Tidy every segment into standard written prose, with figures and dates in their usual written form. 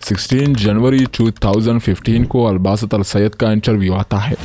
16 जनवरी 2015 को अलबासत अल सैद का इंटरव्यू आता है,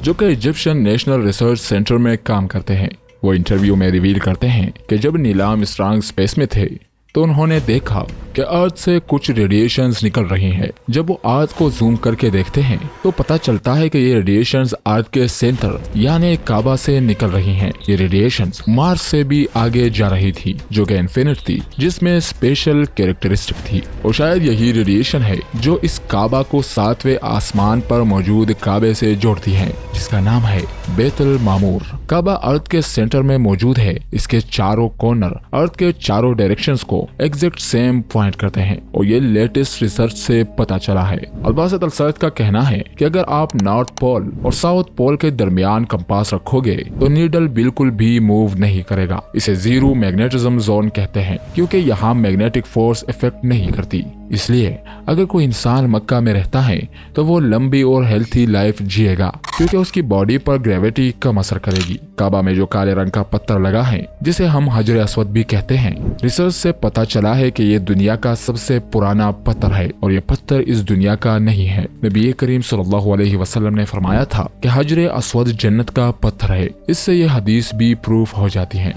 जो कि इजिप्शियन नेशनल रिसर्च सेंटर में काम करते हैं। वो इंटरव्यू में रिवील करते हैं कि जब नील आर्मस्ट्रांग स्पेस में थे तो उन्होंने देखा कि अर्थ से कुछ रेडिएशंस निकल रही हैं। जब वो अर्थ को जूम करके देखते हैं तो पता चलता है कि ये रेडिएशंस अर्थ के सेंटर यानी काबा से निकल रही हैं। ये रेडिएशंस मार्स से भी आगे जा रही थी, जो कि इन्फिनिट थी, जिसमें स्पेशल कैरेक्टरिस्टिक थी। और शायद यही रेडिएशन है जो इस काबा को 7वें आसमान पर मौजूद काबे से जोड़ती है, जिसका नाम है बैतुल मामूर। काबा अर्थ के सेंटर में मौजूद है। इसके चारों कॉर्नर अर्थ के चारों डायरेक्शंस को एग्जैक्ट सेम पॉइंट करते हैं और ये लेटेस्ट रिसर्च से पता चला है। अलबासत अल सैद का कहना है कि अगर आप नॉर्थ पोल और साउथ पोल के दरमियान कंपास रखोगे तो नीडल बिल्कुल भी मूव नहीं करेगा। इसे जीरो मैग्नेटिज्म जोन कहते हैं, क्योंकि यहाँ मैग्नेटिक फोर्स इफेक्ट नहीं करती। इसलिए अगर कोई इंसान मक्का में रहता है तो वो लंबी और हेल्थी लाइफ जिएगा, क्योंकि उसकी बॉडी पर ग्रेविटी कम असर करेगी। काबा में जो काले रंग का पत्थर लगा है, जिसे हम हजर अस्वद भी कहते हैं, रिसर्च से पता चला है कि ये दुनिया का सबसे पुराना पत्थर है और ये पत्थर इस दुनिया का नहीं है। नबी करीम सल्लल्लाहु अलैहि वसल्लम ने फरमाया था कि हजर अस्वद जन्नत का पत्थर है। इससे ये हदीस भी प्रूफ हो जाती है।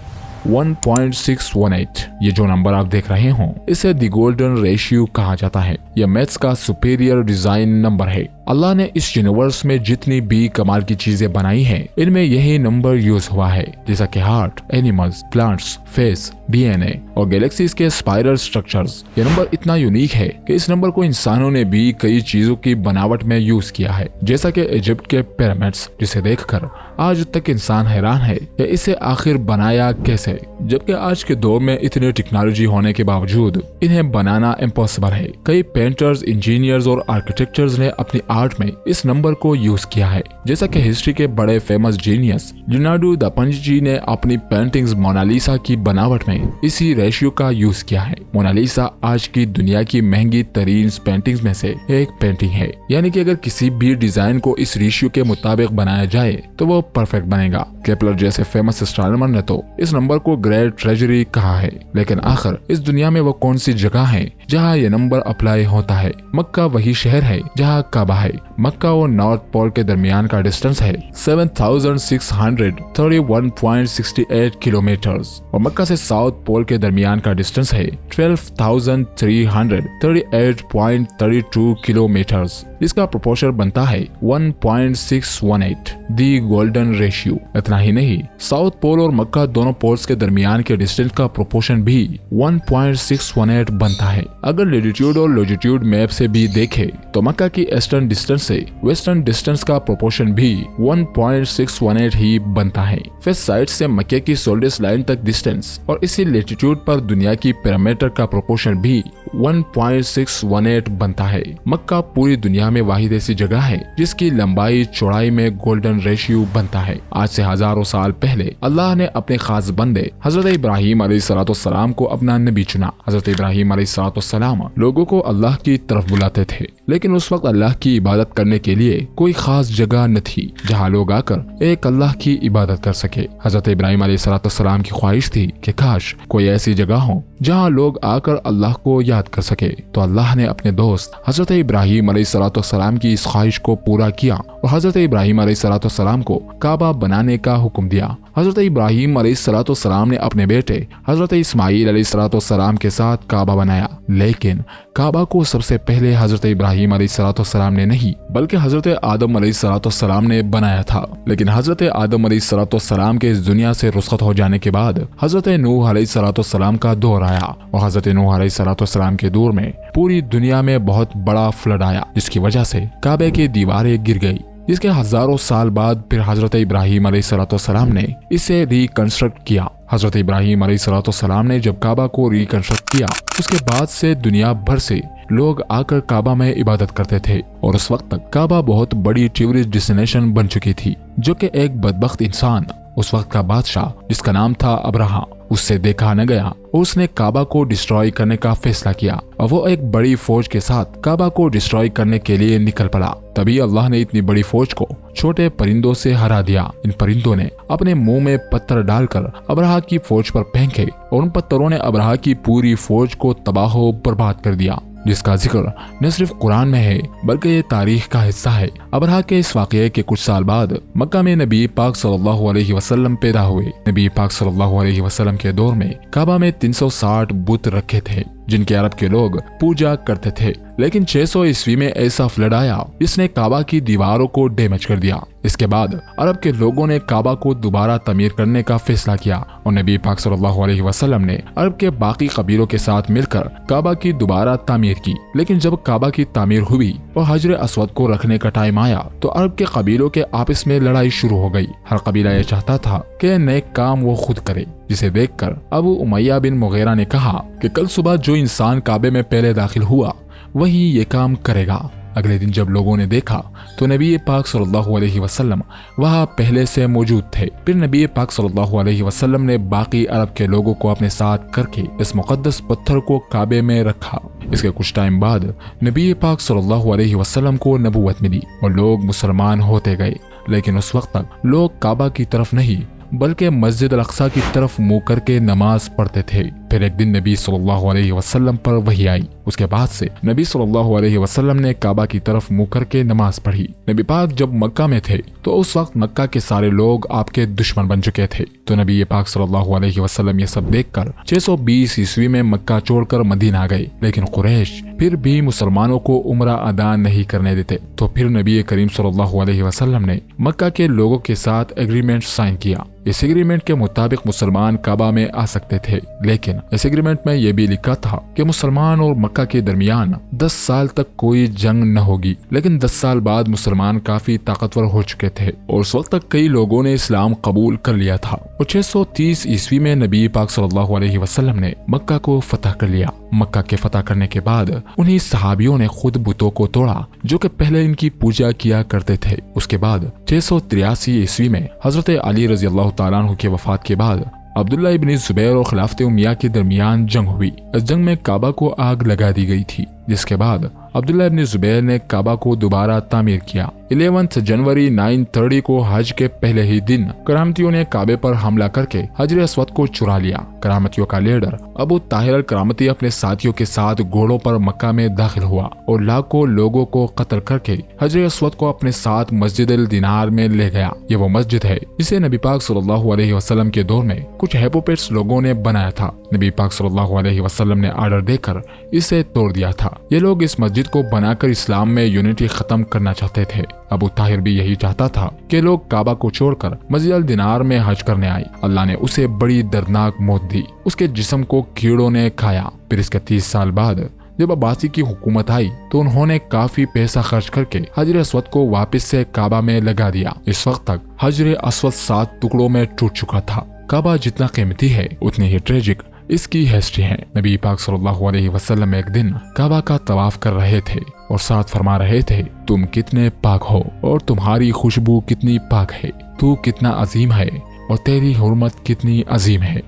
1.618 ये जो नंबर आप देख रहे हो, इसे द गोल्डन रेशियो कहा जाता है। यह मैथ्स का सुपीरियर डिजाइन नंबर है। अल्लाह ने इस यूनिवर्स में जितनी भी कमाल की चीजें बनाई हैं, इनमें यही नंबर यूज हुआ है, जैसा कि heart, animals, plants, face, DNA और गैलेक्सीज के स्पाइरल स्ट्रक्चर्स। ये नंबर इतना यूनिक है कि इस नंबर को इंसानों ने भी कई चीजों की बनावट में यूज किया है, जैसा कि इजिप्ट के पिरामिड्स, जिसे देखकर आज तक इंसान हैरान है कि इसे आखिर बनाया कैसे, जबकि आज के दौर में इतनी टेक्नोलॉजी होने के बावजूद इन्हें बनाना इम्पॉसिबल है। कई पेंटर्स, इंजीनियर्स और आर्किटेक्चर्स ने अपनी आर्ट में इस नंबर को यूज किया है, जैसा कि हिस्ट्री के बड़े famous genius Leonardo da Vinci ने अपनी पेंटिंग्स मोनालिसा की बनावट में इसी रेशियो का यूज किया है। मोनालिसा आज की दुनिया की महंगी तरीन पेंटिंग्स में से एक पेंटिंग है, यानी कि अगर किसी भी डिजाइन को इस रेशियो के मुताबिक बनाया जाए तो वो परफेक्ट बनेगा। केपलर जैसे फेमस एस्ट्रोनॉमर ने तो इस नंबर को ग्रेट ट्रेजरी कहा है, लेकिन आखिर इस दुनिया में वो कौन सी जगह है जहाँ ये नंबर अप्लाई होता है? मक्का वही शहर है जहाँ काबा है। मक्का और नॉर्थ पोल के दरमियान का डिस्टेंस है 7631.68 किलोमीटर्स और मक्का से साउथ पोल के दरमियान का डिस्टेंस है 12,338.32 किलोमीटर्स, जिसका प्रोपोर्शन बनता है 1.618 दी गोल्डन रेशियो। इतना ही नहीं, साउथ पोल और मक्का दोनों पोल्स के दरमियान के डिस्टेंस का प्रोपोर्शन भी 1.618 बनता है। अगर लैटिट्यूड और लॉन्जिट्यूड मैप से भी देखे तो मक्का की ईस्टर्न डिस्टेंस से वेस्टर्न डिस्टेंस का प्रोपोर्शन भी 1.618 ही बनता है। फिर साइड से मक्के की सोल्डेस लाइन तक डिस्टेंस और इसी लैटिट्यूड पर दुनिया की पैरामीटर का प्रोपोर्शन भी 1.618 बनता है। मक्का पूरी दुनिया में वाहिद ऐसी जगह है जिसकी लंबाई चौड़ाई में गोल्डन रेशियो बनता है। आज से हजारों साल पहले अल्लाह ने अपने खास बंदे हजरत इब्राहिम अलैहिस्सलाम को अपना नबी चुना। हजरत इब्राहिम अलैहिस्सलाम लोगों को अल्लाह की तरफ बुलाते थे, लेकिन उस वक्त अल्लाह की इबादत करने के लिए कोई खास जगह न थी जहाँ लोग आकर एक अल्लाह की इबादत कर सके। हजरत इब्राहिम अलैहिस्सलाम की ख्वाहिश थी कि काश कोई ऐसी जगह हो जहाँ लोग आकर अल्लाह को याद कर सके। तो अल्लाह ने अपने दोस्त हजरत इब्राहिम अलैहिस्सलाम की इस ख्वाहिश को पूरा किया और हजरत इब्राहिम अलैहिस्सलाम को काबा बनाने का हुक्म दिया। हजरत इब्राहिम अलैहिस्सलाम ने अपने बेटे हजरत इस्माईल अलैहिस्सलाम के साथ काबा बनाया, लेकिन काबा को सबसे पहले हजरत इब्राहिम अलैहिस्सलाम ने नहीं बल्कि हजरत आदम अलैहिस्सलाम ने बनाया था। लेकिन हजरत आदम अलैहिस्सलाम के इस दुनिया से रुखसत हो जाने के बाद हजरत नूह अलैहिस्सलाम का दौर आया और हजरत नूह अलैहिस्सलाम के दौर में पूरी दुनिया में बहुत बड़ा फ्लड आया, जिसकी वजह से काबे की दीवारें गिर गई। जिसके हजारों साल बाद फिर हजरत इब्राहिम अलैहिस्सलाम ने इसे रिकंस्ट्रक्ट किया। हजरत इब्राहिम अलैहिस्सलाम ने जब काबा को रिकंस्ट्रक्ट किया, उसके बाद से दुनिया भर से लोग आकर काबा में इबादत करते थे और उस वक्त तक काबा बहुत बड़ी टूरिस्ट डेस्टिनेशन बन चुकी थी, जो कि एक बदबख्त इंसान, उस वक्त का बादशाह जिसका नाम था अब्राहा, उससे देखा न गया और उसने काबा को डिस्ट्रॉय करने का फैसला किया और वो एक बड़ी फौज के साथ काबा को डिस्ट्रॉय करने के लिए निकल पड़ा। तभी अल्लाह ने इतनी बड़ी फौज को छोटे परिंदों से हरा दिया। इन परिंदों ने अपने मुंह में पत्थर डालकर अब्राहा की फौज पर फेंके और उन पत्थरों ने अब्राहा की पूरी फौज को तबाह बर्बाद कर दिया। جس کا ذکر نہ صرف قرآن میں ہے بلکہ یہ تاریخ کا حصہ ہے۔ ابرہہ کے اس واقعے کے کچھ سال بعد مکہ میں نبی پاک صلی اللہ علیہ وسلم پیدا ہوئے۔ نبی پاک صلی اللہ علیہ وسلم کے دور میں کعبہ میں 360 بت رکھے تھے جن کے عرب کے لوگ پوجا کرتے تھے، لیکن 600 عیسوی میں ایسا فلڈ آیا جس نے کعبہ کی دیواروں کو ڈیمیج کر دیا۔ اس کے بعد عرب کے لوگوں نے کعبہ کو دوبارہ تعمیر کرنے کا فیصلہ کیا اور نبی پاک صلی اللہ علیہ وسلم نے عرب کے باقی قبیلوں کے ساتھ مل کر کعبہ کی دوبارہ تعمیر کی۔ لیکن جب کعبہ کی تعمیر ہوئی اور حجر اسود کو رکھنے کا ٹائم آیا تو عرب کے قبیلوں کے آپس میں لڑائی شروع ہو گئی۔ ہر قبیلہ یہ چاہتا تھا کہ نیک کام وہ خود کرے، جسے دیکھ کر ابو امیہ بن مغیرہ نے کہا کہ کل صبح جو انسان کعبے میں پہلے داخل ہوا وہی یہ کام کرے گا۔ اگلے دن جب لوگوں نے دیکھا تو نبی پاک صلی اللہ علیہ وسلم وہاں پہلے سے موجود تھے۔ پھر نبی پاک صلی اللہ علیہ وسلم نے باقی عرب کے لوگوں کو اپنے ساتھ کر کے اس مقدس پتھر کو کعبے میں رکھا۔ اس کے کچھ ٹائم بعد نبی پاک صلی اللہ علیہ وسلم کو نبوت ملی اور لوگ مسلمان ہوتے گئے، لیکن اس وقت تک لوگ کعبہ کی طرف نہیں بلکہ مسجد الاقصیٰ کی طرف منہ کر کے نماز پڑھتے تھے۔ پھر ایک دن نبی صلی اللہ علیہ وسلم پر وحی آئی۔ اس کے بعد سے نبی صلی اللہ علیہ وسلم نے کعبہ کی طرف منہ کر کے نماز پڑھی۔ نبی پاک جب مکہ میں تھے تو اس وقت مکہ کے سارے لوگ آپ کے دشمن بن چکے تھے، تو نبی پاک صلی اللہ علیہ وسلم یہ سب دیکھ کر 620 عیسوی میں مکہ چھوڑ کر مدینہ آ گئے۔ لیکن قریش پھر بھی مسلمانوں کو عمرہ ادا نہیں کرنے دیتے، تو پھر نبی کریم صلی اللہ علیہ وسلم نے مکہ کے لوگوں کے ساتھ ایگریمنٹ سائن کیا۔ اس ایگریمنٹ کے مطابق مسلمان کعبہ میں آ سکتے تھے، لیکن اس ایگریمنٹ میں یہ بھی لکھا تھا کہ مسلمان اور مکہ کے درمیان 10 سال تک کوئی جنگ نہ ہوگی۔ لیکن 10 سال بعد مسلمان کافی طاقتور ہو چکے تھے اور اس وقت تک کئی لوگوں نے اسلام قبول کر لیا تھا، اور 630 عیسوی میں نبی پاک صلی اللہ علیہ وسلم نے مکہ کو فتح کر لیا۔ مکہ کے فتح کرنے کے بعد انہی صحابیوں نے خود بتوں کو توڑا جو کہ پہلے ان کی پوجا کیا کرتے تھے۔ اس کے بعد 683 عیسوی میں حضرت علی رضی اللہ تعالیٰ عنہ کی وفات کے بعد عبداللہ ابن زبیر اور خلافت امیہ کے درمیان جنگ ہوئی۔ اس جنگ میں کعبہ کو آگ لگا دی گئی تھی، جس کے بعد عبداللہ ابن زبیر نے کعبہ کو دوبارہ تعمیر کیا۔ 11 جنوری 930 کو حج کے پہلے ہی دن کرامتیوں نے کعبے پر حملہ کر کے حجر اسود کو چرا لیا۔ کرامتیوں کا لیڈر ابو طاہر الکرامتی اپنے ساتھیوں کے ساتھ گھوڑوں پر مکہ میں داخل ہوا اور لاکھوں لوگوں کو قتل کر کے حجر اسود کو اپنے ساتھ مسجد الدینار میں لے گیا۔ یہ وہ مسجد ہے جسے نبی پاک صلی اللہ علیہ وسلم کے دور میں کچھ ہیپوپیٹس لوگوں نے بنایا تھا۔ نبی پاک صلی اللہ علیہ وسلم نے آرڈر دے کر اسے توڑ دیا تھا۔ یہ لوگ اس مسجد کو بنا کر اسلام میں یونٹی ختم کرنا چاہتے تھے۔ ابو طاہر بھی یہی چاہتا تھا کہ لوگ کعبہ کو چھوڑ کر مسجد الدینار میں حج کرنے آئے۔ اللہ نے اسے بڑی دردناک موت دی، اس کے جسم کو کیڑوں نے کھایا۔ پھر اس کے 30 سال بعد جب عباسی کی حکومت آئی تو انہوں نے کافی پیسہ خرچ کر کے حجر اسود کو واپس سے کعبہ میں لگا دیا۔ اس وقت تک حجر اسود 7 ٹکڑوں میں ٹوٹ چکا تھا۔ کعبہ جتنا قیمتی ہے اتنی ہی ٹریجک اس کی ہسٹری ہے۔ نبی پاک صلی اللہ علیہ وسلم ایک دن کعبہ کا طواف کر رہے تھے اور ساتھ فرما رہے تھے، تم کتنے پاک ہو اور تمہاری خوشبو کتنی پاک ہے، تو کتنا عظیم ہے اور تیری حرمت کتنی عظیم ہے۔